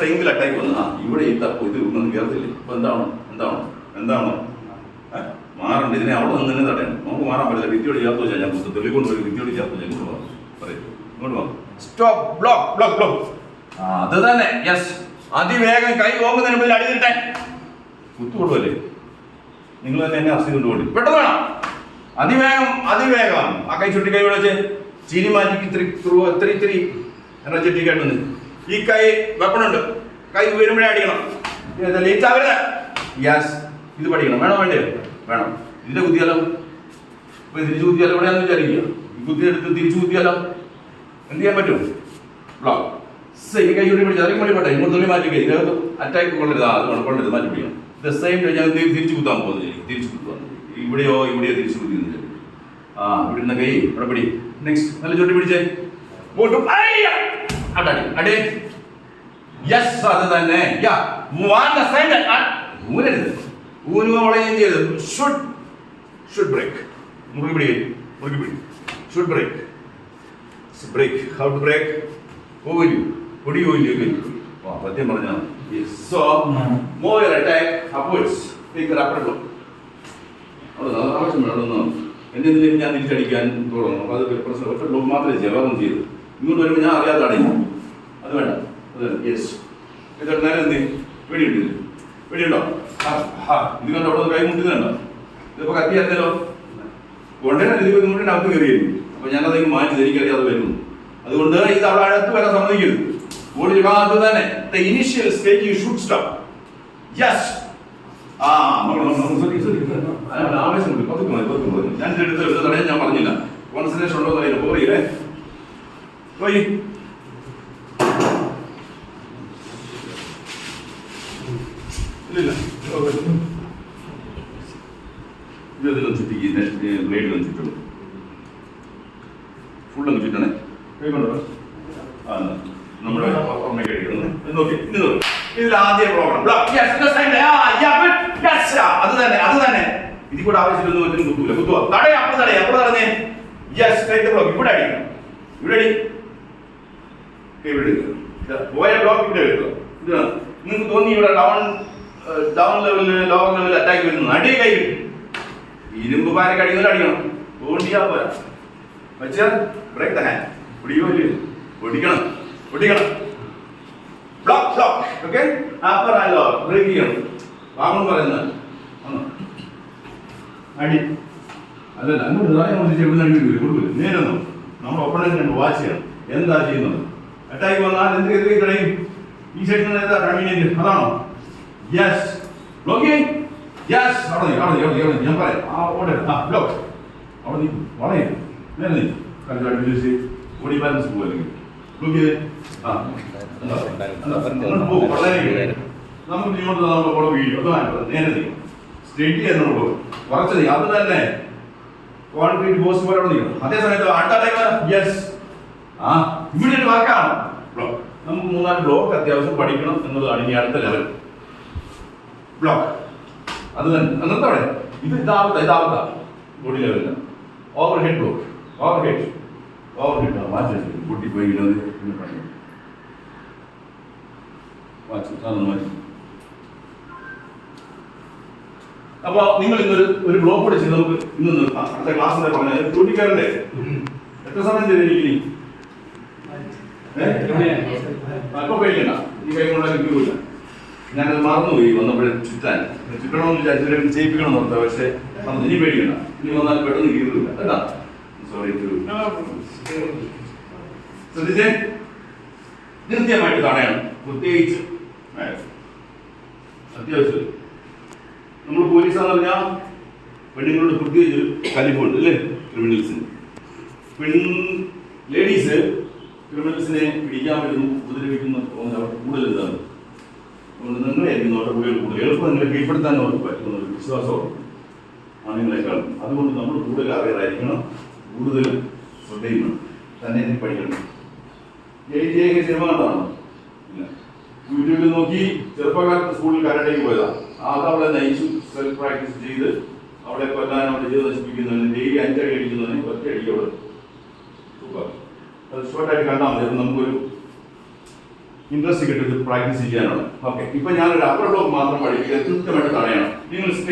സ്ട്രെങ്തിൽ attack വന്നു. ഇവിടെ ഈ തപ്പ് ഇത് ഒന്നും കയറത്തില്ലേ? ഇപ്പൊ എന്താണോ മാറണ്ട. ഇതിനെ അവിടെ നിന്ന് തന്നെ തടയണം. നമുക്ക് മാറാൻ പറ്റില്ല. ഭിത്തിയോട് ചേർത്ത് വെച്ചാൽ ഞാൻ തെളിക്കൊണ്ട് വരും. ഭിത്തിയോട് ചേർത്ത് വെച്ചാൽ ഇങ്ങോട്ട് പോകാം. പറയും ഇങ്ങോട്ട് പോകാം. സ്റ്റോപ്പ്. ബ്ലോക്ക്. അത് തന്നെ. യെസ്. അതിവേഗം കൈ പോകുന്നതിന് മുമ്പിൽ അടി കിട്ടാൻ കുത്തുകൊള്ളുമല്ലേ? നിങ്ങൾ തന്നെ എന്നെ അറസ്റ്റ് കൊണ്ടുപോയി പെട്ടെന്ന് വേണം. അതിവേഗം ആ കൈ ചുട്ടി കൈ വിളിച്ച് ചിരി മാറ്റി ഇത്തിരി എനർജറ്റിക് ആയിട്ട് വന്ന് ഈ കൈ വെപ്പണുണ്ട്. കൈ വരുമ്പോഴേ അടിക്കണം. യെസ്. ഇത് പഠിക്കണം. വേണ്ടേ? വേണം. ഇതിന്റെ കുത്തിയാലോ? തിരിച്ചു കുത്തിയാലോ? എവിടെയാന്ന് വിചാരിക്കുക. ഈ കുത്തിയെടുത്ത് തിരിച്ചു കുത്തിയാലോ? എന്ത് ചെയ്യാൻ പറ്റും? ബ്ലോക്ക്. ഈ കൈ ചുട്ടി പിടിച്ചാൽ അതിന് വേണ്ടി ഇങ്ങോട്ട് തുണി മാറ്റി കൈ ഇതിനകത്ത് അറ്റാക്ക് കൊള്ളരുത്. അത് കൊള്ളരുത്. മാറ്റി പിടിക്കണം. സെയിം ഞാൻ തിരിച്ചു കുത്താൻ പോകുന്നത്. തിരിച്ചു കുത്താൻ ഇവിടെയോ തിരിച്ചു കുത്തിയുന്നത്. ഇവിടുന്ന കൈ ഇവിടെ പിടി. നെക്സ്റ്റ് നല്ല ചുട്ടി പിടിച്ചേ. അടി. യെസ്. അത് തന്നെ. ഊനരുത്. ഊനുകയും ചെയ്ത് ഷുഡ് ബ്രേക്ക്. മുറുകി പിടി. Should break. How to break? പൊടി സത്യം പറഞ്ഞാൽ so more your attack upwards. Take the upper block. ആവശ്യമില്ല. എന്തെങ്കിലും ഞാൻ തിരിച്ചടിക്കാൻ തുടങ്ങും. അപ്പോൾ അത് പ്രശ്നം. ഒറ്റ ബ്ലോക്ക് മാത്രമേ ചെയ്യാൻ ചെയ്തു. ഇങ്ങോട്ട് വരുമ്പോൾ ഞാൻ അറിയാതെ അടയും. അത് വേണ്ട. യെസ്. എന്നിട്ട് നേരെ എന്ത് വെടിയുണ്ടോ? ഇത് കണ്ടോ? അവിടെ കൈ മുട്ടുന്നുണ്ടോ? ഇതിപ്പോൾ കത്തി അത്തല്ലോ കൊണ്ടേ ഇതിൻ്റെ അകത്ത് കയറിയായിരുന്നു. അപ്പോൾ ഞാനത് മാറ്റി എനിക്കറിയാതെ വരുന്നു. അതുകൊണ്ട് ഇത് അവിടെ അടുത്ത് വരാൻ സമ്മതിക്കരുത്. അത് തന്നെ. The initial stage you should stop. Yes. ആവേശമുണ്ട്. ഞാൻ എടുത്ത് തടയാൻ ഞാൻ പറഞ്ഞില്ല. കോൺസെൻട്രേഷൻ ഉണ്ടോ എന്ന് അറിയില്ല. പോയി ഇല്ല ഇതെല്ലാം ചുറ്റിക്ക് ബ്ലേഡിലും ചുറ്റുള്ളൂ. ഫുള്ളൊന്ന് ചുറ്റണേ. നമ്മുടെ ഓർമ്മയ്ക്ക് കഴിക്കുന്നത് നോക്കി. ഇതിൽ ആദ്യ പ്രോഗ്രാം അത് തന്നെ. ഇതിൽ കൂടെ ആവശ്യമില്ലെന്ന് മറ്റും കുത്തുക. തടഞ്ഞേ. യെസ്. ബ്ലോക്ക് ഇവിടെ അടിക്കണം. ഇവിടെ പോയ ബ്ലോക്ക് ഇവിടെ വെക്കുക. നിങ്ങൾക്ക് തോന്നി ഇവിടെ ഡൗൺ ലെവലിൽ ലോവർ ലെവലിൽ അറ്റാക്ക് വരുന്നു. അടി കൈ കിട്ടും. ഇരുമ്പ് പാരൊക്കെ അടിക്കുന്നതിൽ അടിക്കണം. ഓടിയാ പോരാ. വെച്ചാൽ ബ്രേക്ക് ദ ഹാൻഡ്. ഒടിക്കണം. Block. Okay. Upper and lower break ചെയ്യണം. വാങ്ങും പറയുന്നത് അടി അല്ലല്ല. അങ്ങോട്ട് എവിടെ അടി കൊടുക്കില്ല. നേരെ നമ്മൾ ഒപ്പണന്റ് വാച്ച് ചെയ്യണം. എന്താ ചെയ്യുന്നത്? അറ്റാക്ക് വന്നാൽ എന്ത് കഴിയും? ഈ സൈഡിൽ നിന്ന് എന്താ കൺവീനിയന്റ്? അതാണോ? യെസ്. ബ്ലോക്കിംഗ്. യെസ്. അവിടെ ഞാൻ പറയാം. ബ്ലോക്ക്. അവിടെ നിൽക്കും. വളരെ നേരെ നിൽക്കും. കണ്ടിട്ട് ബോഡി ബാലൻസ് പോകല്ലെങ്കിൽ നമുക്ക് ഇങ്ങോട്ട് നമ്മുടെ കൂടെ വീഴും. നേരെ നിൽക്കും. സ്റ്റേറ്റ് ചെയ്യുന്നോട് പോകും. കുറച്ച് അത് തന്നെ കോൺക്രീറ്റ് പോസ്റ്റ് പോലെ അവിടെ നിൽക്കണം. അതേസമയത്ത് യെസ്. ഇമ്മീഡിയറ്റ് വർക്കാണ് ബ്ലോക്ക്. നമുക്ക് 3-4 ബ്ലോക്ക് അത്യാവശ്യം പഠിക്കണം എന്നുള്ളതാണ് ഇനി അടുത്ത ലെവൽ. ബ്ലോക്ക് അത് തന്നെ. അന്നത്തെ അവിടെ ഇത് ഇതാവത്ത ബോഡി ലെവലില്ല. Overhead block. ഓവർഹെഡ് മാറ്റി പൊട്ടിപ്പോയി മാറ്റി. അപ്പൊ നിങ്ങൾ ഇന്നൊരു ബ്ലോക്ക് കൂടെ ചെയ്ത് നമുക്ക് ഇന്ന് അടുത്ത ക്ലാസ്സിലെ പറഞ്ഞ കൂട്ടിക്കാരല്ലേ എത്ര സമയം ചെയ്തിരിക്കും? അപ്പൊ പേടിക്കണ്ട. ഈ കൈ കൊണ്ടാൽ കിട്ടൂല. ഞാനത് മറന്നുപോയി വന്നപ്പോഴേ ചുറ്റണമെന്ന് വിചാരിച്ചു ചെയ്യിപ്പിക്കണം നോക്കാം. പക്ഷെ ഇനി പേടിക്കണ്ട. ഇനി വന്നാൽ പെട്ടെന്ന് കീറില്ല കേട്ടാ. സോറി. ശ്രദ്ധിച്ചേ. കൃത്യമായിട്ട് തടയണം. പ്രത്യേകിച്ച് അത്യാവശ്യം നമ്മൾ പോലീസാന്ന് പറഞ്ഞാൽ പെണ്ണുങ്ങളോട് പ്രത്യേകിച്ചൊരു കലിപ്പുണ്ട് അല്ലേ? ക്രിമിനൽസിന് ലേഡീസ് ക്രിമിനൽസിനെ പിടിക്കാൻ പറ്റുന്നു, ഉപദ്രവിക്കുന്നു കൂടുതൽ എന്താണ്? അതുകൊണ്ട് നിങ്ങളായിരിക്കും അവരുടെ കൂടുതൽ എളുപ്പം നിങ്ങളെ കീഴ്പ്പെടുത്താൻ അവർക്ക് പറ്റുന്ന ഒരു വിശ്വാസവും ആണുങ്ങളെക്കാളും. അതുകൊണ്ട് നമ്മൾ കൂടുതൽ അറിയാതായിരിക്കണം, കൂടുതൽ ശ്രദ്ധയും തന്നെ പഠിക്കണം. സിനിമ കണ്ടാണോ? ഇല്ല. യൂട്യൂബിൽ നോക്കി ചെറുപ്പകാലത്ത് സ്കൂളിൽ കരാട്ടേക്ക് പോയതാണ്. അതവിടെ നയിച്ചു സെൽഫ് പ്രാക്ടീസ് ചെയ്ത് അവിടെ കൊല്ലാൻ അവിടെ ചെയ്ത് നശിപ്പിക്കുന്നതിന് ഡെയിലി 5 അടി അടിക്കുന്നതിന് 10 അടിക്ക് അവിടെ സൂപ്പർ. അത് ഷോർട്ടായിട്ട് കണ്ടാൽ മതി. നമുക്കൊരു ഇൻട്രസ്റ്റ് കിട്ടും പ്രാക്ടീസ് ചെയ്യാനാണ്. ഓക്കെ, ഇപ്പൊ ഞാനൊരു അപ്പർ ബ്ലോക്ക് മാത്രം പഠിപ്പിക്കുക, കൃത്യമായിട്ട് തടയണം. നിങ്ങൾ